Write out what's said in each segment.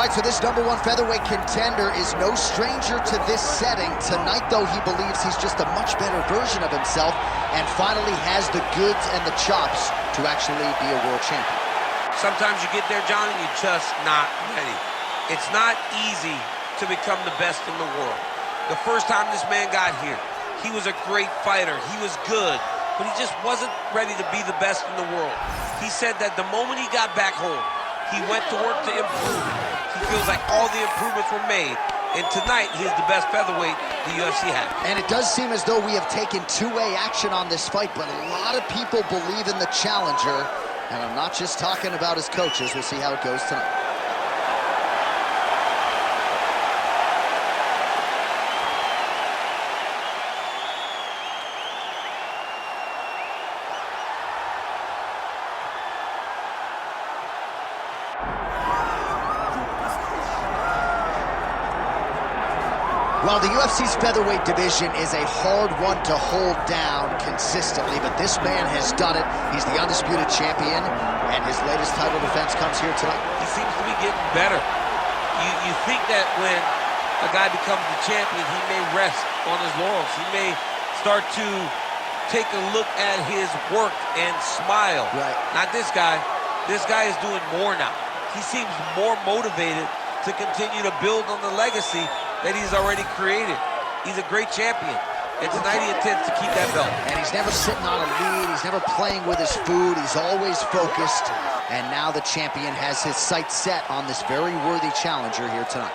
All right, so this #1 featherweight contender is no stranger to this setting. Tonight, though, he believes he's just a much better version of himself and finally has the goods and the chops to actually be a world champion. Sometimes you get there, John, and you're just not ready. It's not easy to become the best in the world. The first time this man got here, he was a great fighter. He was good, but he just wasn't ready to be the best in the world. He said that the moment he got back home, he went to work to improve. He feels like all the improvements were made. And tonight, he is the best featherweight the UFC has. And it does seem as though we have taken two-way action on this fight, but a lot of people believe in the challenger. And I'm not just talking about his coaches. We'll see how it goes tonight. Well, the UFC's featherweight division is a hard one to hold down consistently, but this man has done it. He's the undisputed champion, and his latest title defense comes here tonight. He seems to be getting better. You think that when a guy becomes the champion, he may rest on his laurels. He may start to take a look at his work and smile. Right. Not this guy. This guy is doing more now. He seems more motivated to continue to build on the legacy that he's already created. He's a great champion, and tonight he intends to keep that belt. And he's never sitting on a lead, he's never playing with his food, he's always focused, and now the champion has his sights set on this very worthy challenger here tonight.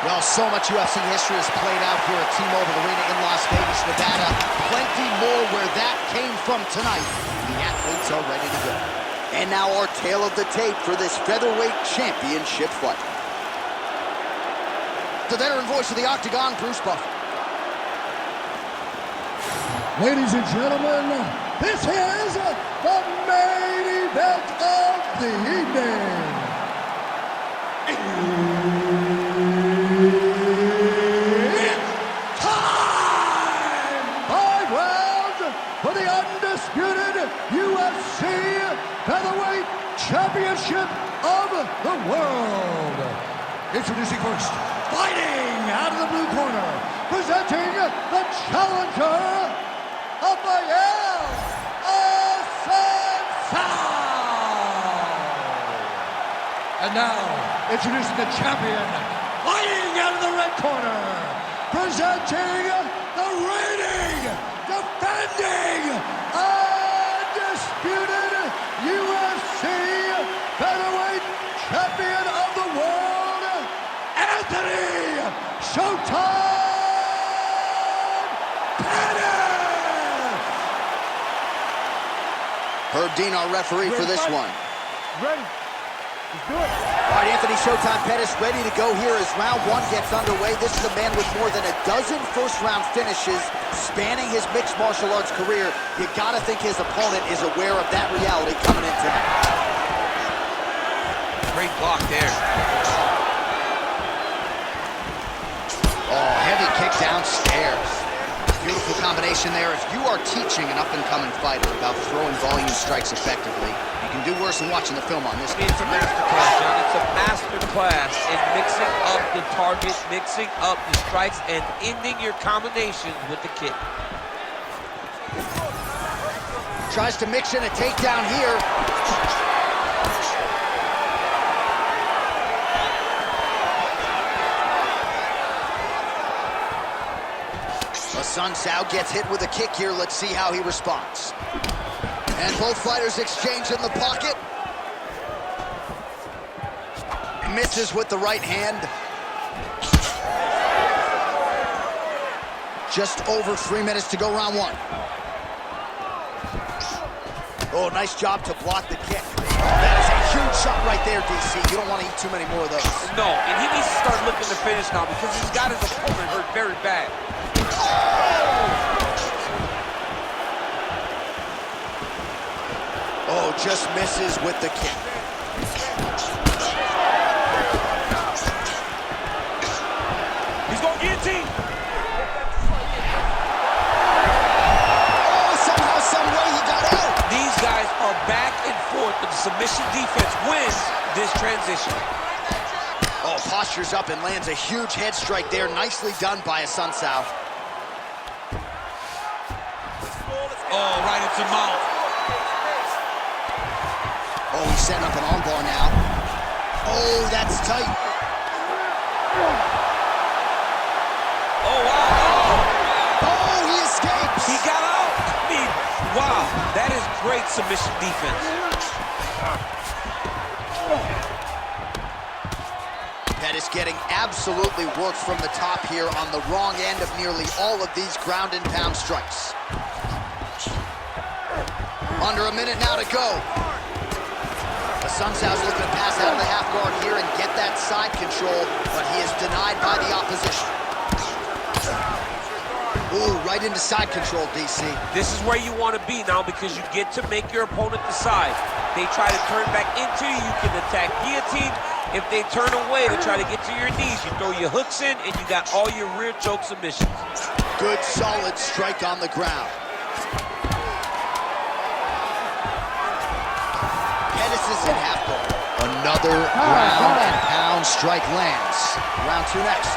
Well, so much UFC history has played out here at T-Mobile Arena in Las Vegas, Nevada. Plenty more where that came from tonight. The athletes are ready to go. And now our tale of the tape for this featherweight championship fight. The veteran voice of the Octagon, Bruce Buffer. Ladies and gentlemen, this is the main event of the evening. For the undisputed UFC Featherweight Championship of the World. Introducing first, fighting out of the blue corner, presenting the challenger, Raphael Assuncao. And now, introducing the champion, fighting out of the red corner, presenting the reigning, defending, undisputed UFC Featherweight Champion of the World, Anthony Showtime Pettis! Herb Dean, our referee for this one. Ready? Let's do it. All right, Anthony Showtime Pettis ready to go here as round one gets underway. This is a man with more than a dozen first-round finishes spanning his mixed martial arts career. You gotta think his opponent is aware of that reality coming in tonight. Great block there. Oh, heavy kick downstairs. Beautiful combination there. If you are teaching an up-and-coming fighter about throwing volume strikes effectively, you can do worse than watching the film on this. It's a masterclass, John. It's a masterclass in mixing up the target, mixing up the strikes, and ending your combinations with the kick. Tries to mix in a takedown here. Assuncao gets hit with a kick here. Let's see how he responds. And both fighters exchange in the pocket. Misses with the right hand. Just over 3 minutes to go, round one. Oh, nice job to block the kick. That is a huge shot right there, DC. You don't want to eat too many more of those. No, and he needs to start looking to finish now because he's got his opponent hurt very bad. Oh, just misses with the kick. He's going guillotine. submission defense wins this transition. Oh, postures up and lands a huge head strike there. Nicely done by Assuncao. Oh, right into mouth. Oh, he's setting up an armbar now. Oh, that's tight. Oh, wow. Oh, he escapes. He got out. I mean, wow, that is great submission defense. Pettis getting absolutely worked from the top here on the wrong end of nearly all of these ground and pound strikes. Under a minute now to go. Assuncao's looking to pass out of the half guard here and get that side control, but he is denied by the opposition. Ooh, right into side control, DC. This is where you want to be now because you get to make your opponent decide. They try to turn back into you, you can attack guillotine. If they turn away to try to get to your knees, you throw your hooks in and you got all your rear choke submissions. Good, solid strike on the ground. Pettis is in half guard. Another ground and pound strike lands. Round two next.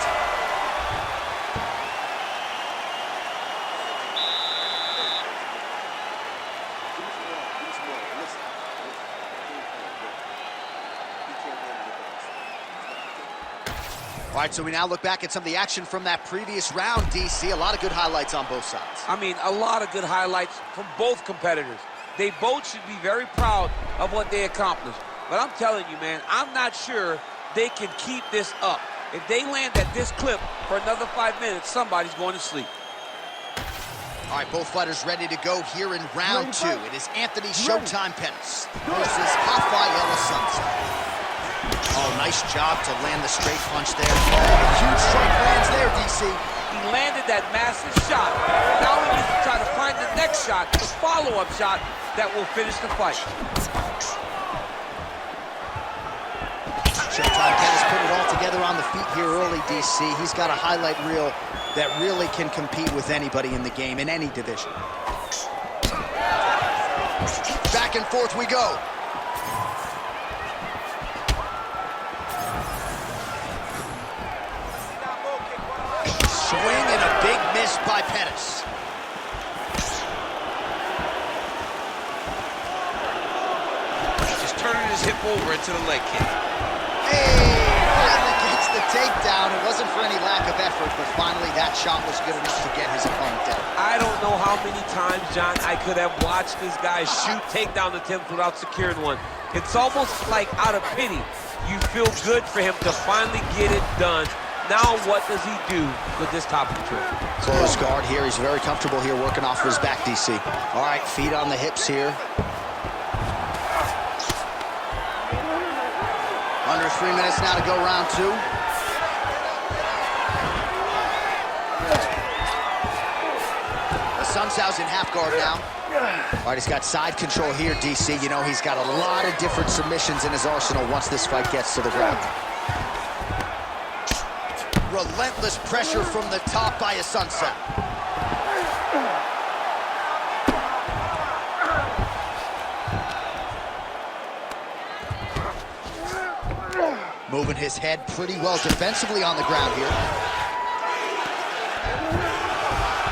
All right, so we now look back at some of the action from that previous round, DC. A lot of good highlights on both sides. I mean, a lot of good highlights from both competitors. They both should be very proud of what they accomplished. But I'm telling you, man, I'm not sure they can keep this up. If they land at this clip for another 5 minutes, somebody's going to sleep. All right, both fighters ready to go here in round two. It is Anthony Showtime Pettis versus Raphael Assuncao. Oh, nice job to land the straight punch there. Oh, a huge strike lands there, DC. He landed that massive shot. Now he needs to try to find the next shot, the follow-up shot that will finish the fight. Showtime Pettis put it all together on the feet here early, DC. He's got a highlight reel that really can compete with anybody in the game, in any division. Back and forth we go. Swing and a big miss by Pettis. Just turning his hip over into the leg kick. Hey, finally gets the takedown. It wasn't for any lack of effort, but finally that shot was good enough to get his opponent down. I don't know how many times, John, I could have watched this guy shoot takedown attempts without securing one. It's almost like out of pity. You feel good for him to finally get it done. Now what does he do with this top control? Close guard here. He's very comfortable here working off of his back, DC. All right, feet on the hips here. Under 3 minutes now to go round two. Assuncao's in half guard now. All right, he's got side control here, DC. You know, he's got a lot of different submissions in his arsenal once this fight gets to the ground. Relentless pressure from the top by Assuncao. Moving his head pretty well defensively on the ground here.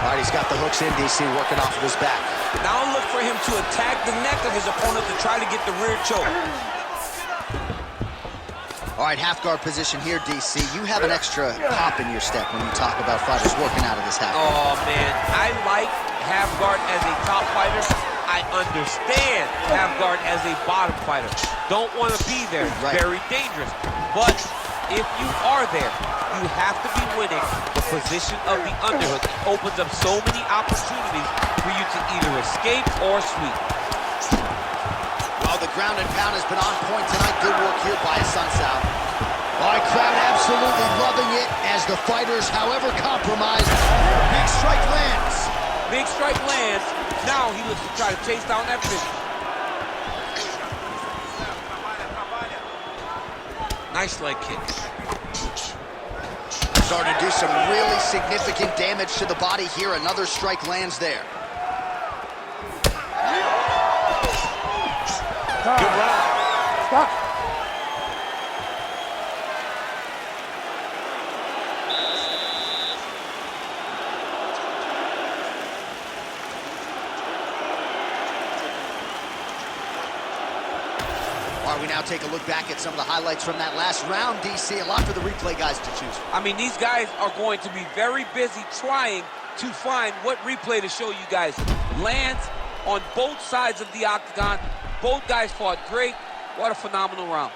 All right, he's got the hooks in, DC, working off of his back. Now look for him to attack the neck of his opponent to try to get the rear choke. All right, half guard position here, DC. You have an extra pop in your step when you talk about fighters working out of this half guard. Oh, man, I like half guard as a top fighter. I understand half guard as a bottom fighter. Don't want to be there. It's very dangerous. But if you are there, you have to be winning the position of the underhook. It opens up so many opportunities for you to either escape or sweep. Well, the ground and pound has been on point tonight. Good work here by Assuncao. All right, crowd absolutely loving it as the fighters, however compromised, big strike lands. Big strike lands. Now he looks to try to chase down that finish. Nice leg kick. Starting to do some really significant damage to the body here. Another strike lands there. Good round. Stop. All right, we now take a look back at some of the highlights from that last round, DC. A lot for the replay guys to choose from. I mean, these guys are going to be very busy trying to find what replay to show you guys. Lands on both sides of the octagon. Both guys fought great. What a phenomenal round.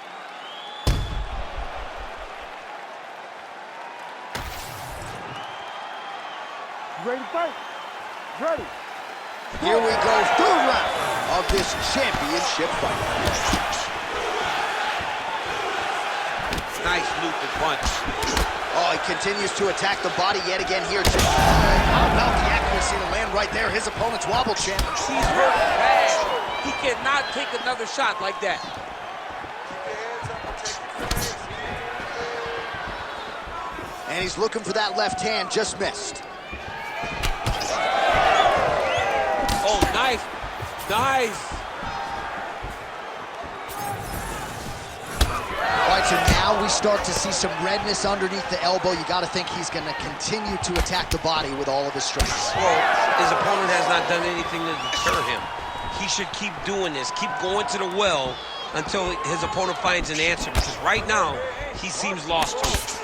Ready to fight? Ready. Here we go, third round of this championship fight. Nice loop and punch. Oh, he continues to attack the body yet again here, too. How about the accuracy to land right there? His opponent's wobble champ. He's hurt bad. He cannot take another shot like that. And he's looking for that left hand, just missed. Oh, nice. Nice. All right, so now we start to see some redness underneath the elbow. You got to think he's going to continue to attack the body with all of his strikes. Well, his opponent has not done anything to deter him. He should keep doing this, keep going to the well until his opponent finds an answer, because right now, he seems lost to it.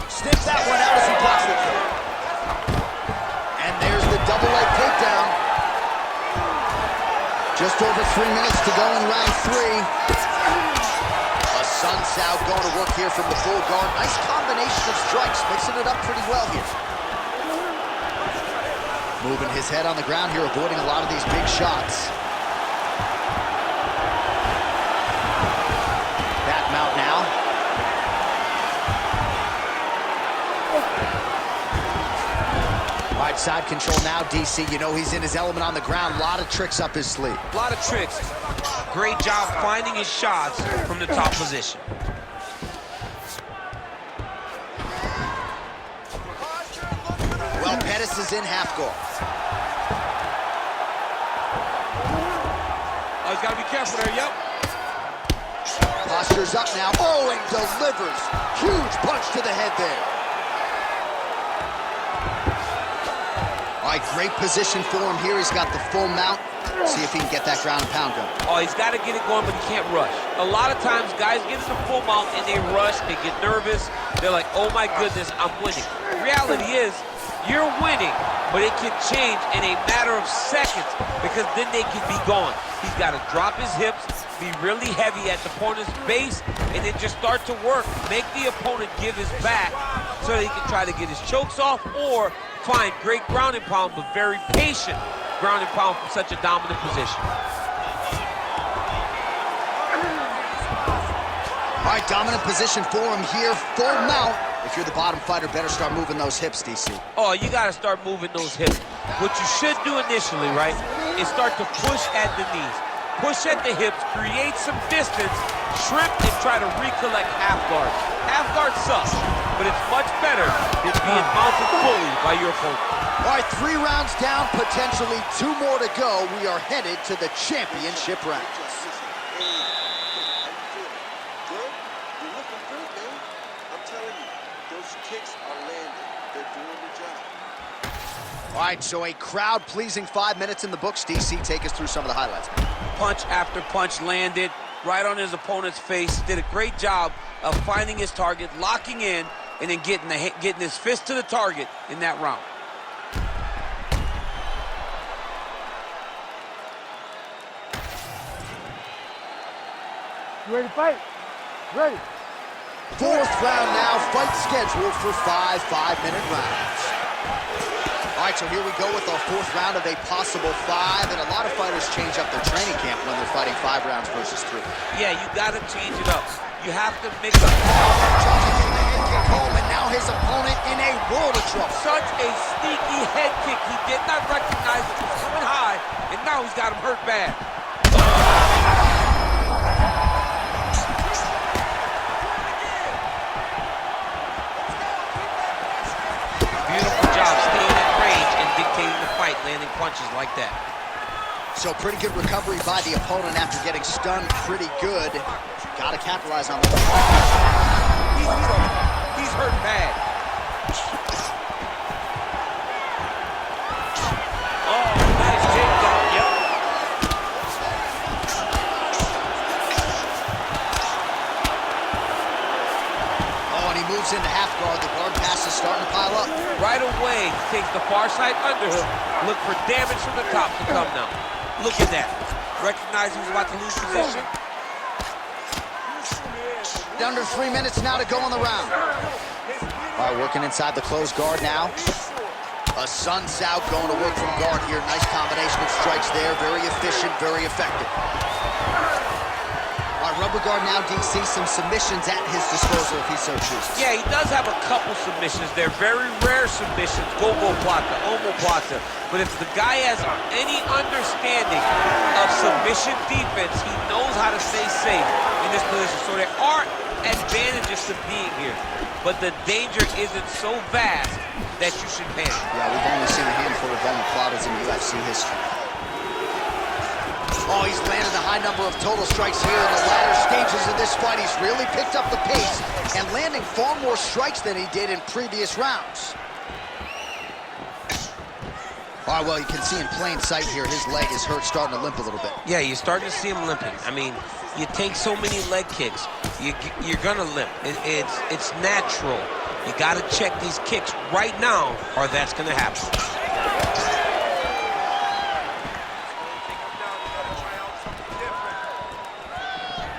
Snips that one out as he blocks it. And there's the double leg takedown. Just over 3 minutes to go in round 3. Assuncao going to work here from the full guard. Nice combination of strikes, mixing it up pretty well here. Moving his head on the ground here, avoiding a lot of these big shots. Back mount now. All right, side control now, DC. You know he's in his element on the ground. A lot of tricks up his sleeve. A lot of tricks. Great job finding his shots from the top position. Well, Pettis is in half guard. Oh, he's got to be careful there, yep. Posture's up now. Oh, and delivers. Huge punch to the head there. All right, great position for him here. He's got the full mount. See if he can get that ground and pound going. Oh, he's got to get it going, but he can't rush. A lot of times, guys get in the full mount and they rush, they get nervous. They're like, oh my goodness, I'm winning. The reality is, you're winning, but it can change in a matter of seconds because then they can be gone. He's got to drop his hips, be really heavy at the opponent's base, and then just start to work. Make the opponent give his back so that he can try to get his chokes off or find great ground and pound, but very patient ground and pound from such a dominant position. All right, dominant position for him here. Full mount. If you're the bottom fighter, better start moving those hips, DC. Oh, you got to start moving those hips. What you should do initially, right, is start to push at the knees. Push at the hips, create some distance, shrimp, and try to recollect half guard. Half guard sucks, but it's much better than being mounted fully by your opponent. All right, 3 rounds down, potentially 2 more to go. We are headed to the championship round. All right, so a crowd-pleasing 5 minutes in the books. DC, take us through some of the highlights. Punch after punch landed right on his opponent's face. Did a great job of finding his target, locking in, and then getting his fist to the target in that round. You ready to fight? Ready. 4th round now, fight scheduled for 5 5-minute rounds. All right, so here we go with our 4th round of a possible 5, and a lot of fighters change up their training camp when they're fighting 5 rounds versus 3. Yeah, you got to change it up. You have to mix up. Trying to get the head kick home, and now his opponent in a world of trouble. Such a sneaky head kick. He did not recognize it was coming high, and now he's got him hurt bad. Beautiful job staying at range and dictating the fight, landing punches like that. So pretty good recovery by the opponent after getting stunned pretty good. Got to capitalize on that. He's hurt bad. Oh, nice takedown. Yep. Oh, and he moves into half guard. The guard pass is starting to pile up. Right away, he takes the far side underhook. Look for damage from the top to come now. Look at that. Recognize he was about to lose position. Under 3 minutes now to go in the round. All right, working inside the closed guard now. Assuncao going to work from guard here. Nice combination of strikes there. Very efficient, very effective. All right, rubber guard now, DC. Some submissions at his disposal if he so chooses. Yeah, he does have a couple submissions. They're very rare submissions. Gogo-plata, omoplata. But if the guy has any understanding of submission defense, he knows how to stay safe in this position. So there are advantages to being here, but the danger isn't so vast that you should panic. Yeah, we've only seen a handful of omoplatas in UFC history. Oh, he's landed a high number of total strikes here in the latter stages of this fight. He's really picked up the pace and landing far more strikes than he did in previous rounds. All right, well, you can see in plain sight here, his leg is hurt, starting to limp a little bit. Yeah, you're starting to see him limping. I mean, you take so many leg kicks, you're gonna limp. It's natural. You gotta check these kicks right now, or that's gonna happen.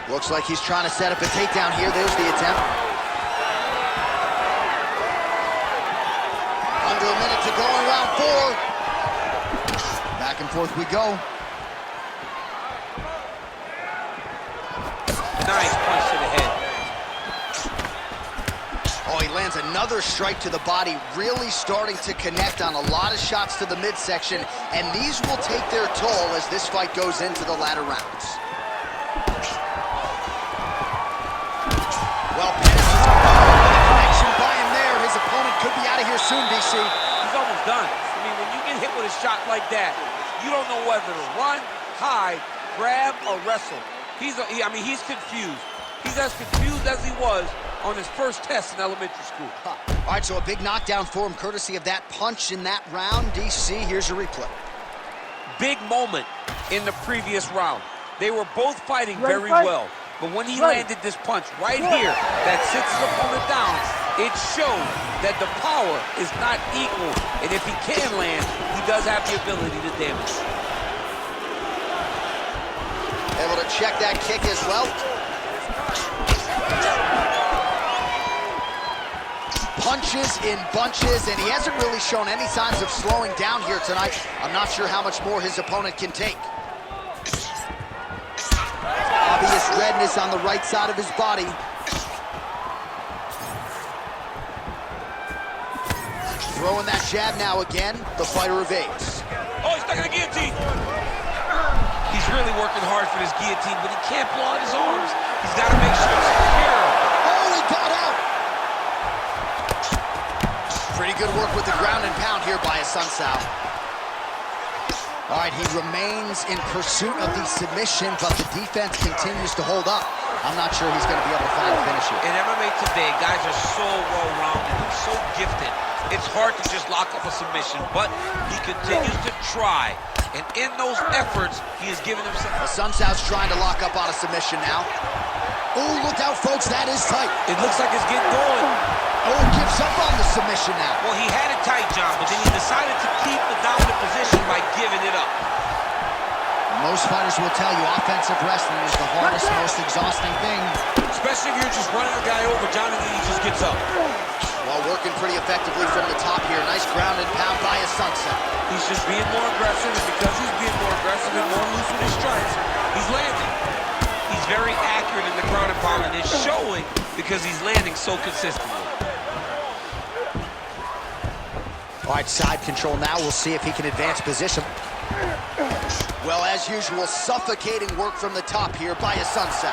Looks like he's trying to set up a takedown here. There's the attempt. Under a minute to go in round 4. Back and forth we go. Nice punch to the head. Oh, he lands another strike to the body, really starting to connect on a lot of shots to the midsection, and these will take their toll as this fight goes into the latter rounds. Well, Pettis is connection by him there. His opponent could be out of here soon, DC. He's almost done. I mean, when you get hit with a shot like that, you don't know whether to run, hide, grab, or wrestle. He's confused. He's as confused as he was on his first test in elementary school. All right, so a big knockdown for him, courtesy of that punch in that round. DC, here's your replay. Big moment in the previous round. They were both fighting very well. But when he landed this punch right here that sits his opponent down, it showed that the power is not equal. And if he can land, he does have the ability to damage. Able to check that kick as well. Punches in bunches, and he hasn't really shown any signs of slowing down here tonight. I'm not sure how much more his opponent can take. Obvious redness on the right side of his body. Throwing that jab now again. The fighter evades. Oh, he's stuck in the guillotine. He's really working hard for this guillotine, but he can't blow out his arms. He's got to make sure it's secure. Oh, he got out. Pretty good work with the ground and pound here by Assuncao. All right, he remains in pursuit of the submission, but the defense continues to hold up. I'm not sure he's going to be able to find a finish here. In MMA today, guys are so well-rounded and so gifted. It's hard to just lock up a submission, but he continues to try. And in those efforts, he has given himself... Assuncao's trying to lock up on a submission now. Oh, look out, folks, that is tight. It looks like it's getting going. Oh, gives up on the submission now. Well, he had it tight, John, but then he decided to keep the dominant position by giving it up. Most fighters will tell you offensive wrestling is the hardest, most exhausting thing. Especially if you're just running a guy over, John, and then he just gets up. Well, working pretty effectively from the top here. Nice ground and pound by Assuncao. He's just being more aggressive, and because he's being more aggressive and more loose with his strikes, he's landing. He's very accurate in the ground and pound, and it's showing because he's landing so consistently. All right, side control now. We'll see if he can advance position. Well, as usual, suffocating work from the top here by Assuncao.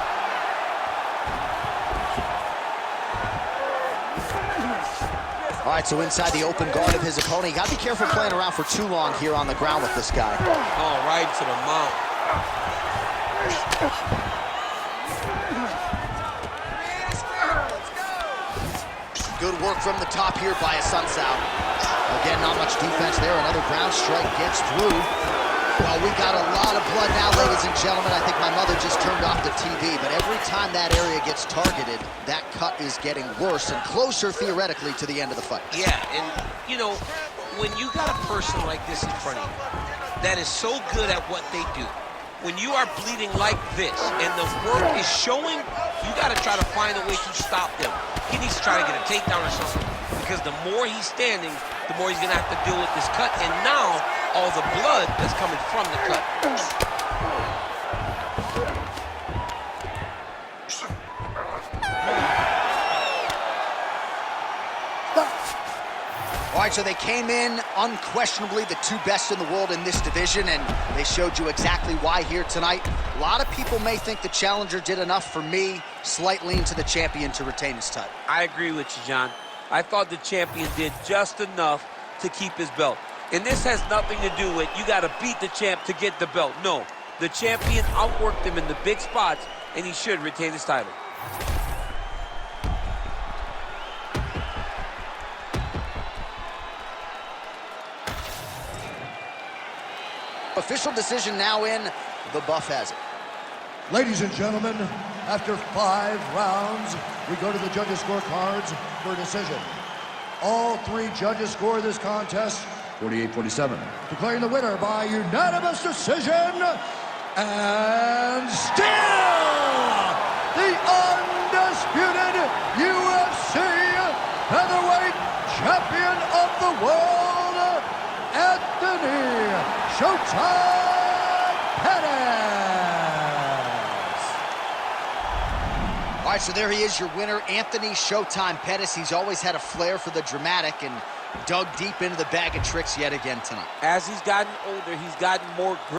All right, so inside the open guard of his opponent. You got to be careful playing around for too long here on the ground with this guy. Oh, right to the mount. Good work from the top here by Assuncao. Again, not much defense there. Another ground strike gets through. Well, we got a lot of blood now, ladies and gentlemen. I think my mother just turned off the TV, but every time that area gets targeted, that cut is getting worse and closer, theoretically, to the end of the fight. Yeah, and, you know, when you got a person like this in front of you that is so good at what they do, when you are bleeding like this and the work is showing, you got to try to find a way to stop them. He needs to try to get a takedown or something, because the more he's standing, the more he's going to have to deal with this cut. And now, all the blood that's coming from the cut. All right, so they came in unquestionably the two best in the world in this division, and they showed you exactly why here tonight. A lot of people may think the challenger did enough. For me, slight lean to the champion to retain his title. I agree with you, John. I thought the champion did just enough to keep his belt. And this has nothing to do with you got to beat the champ to get the belt. No, the champion outworked him in the big spots, and he should retain his title. Official decision now in. The buff has it. Ladies and gentlemen, after 5 rounds, we go to the judges' scorecards for a decision. All 3 judges score this contest 48-47. Declaring the winner by unanimous decision, and still the undisputed UFC featherweight champion of the world, Anthony Showtime Pettis. All right, so there he is, your winner, Anthony Showtime Pettis. He's always had a flair for the dramatic and dug deep into the bag of tricks yet again tonight. As he's gotten older, he's gotten more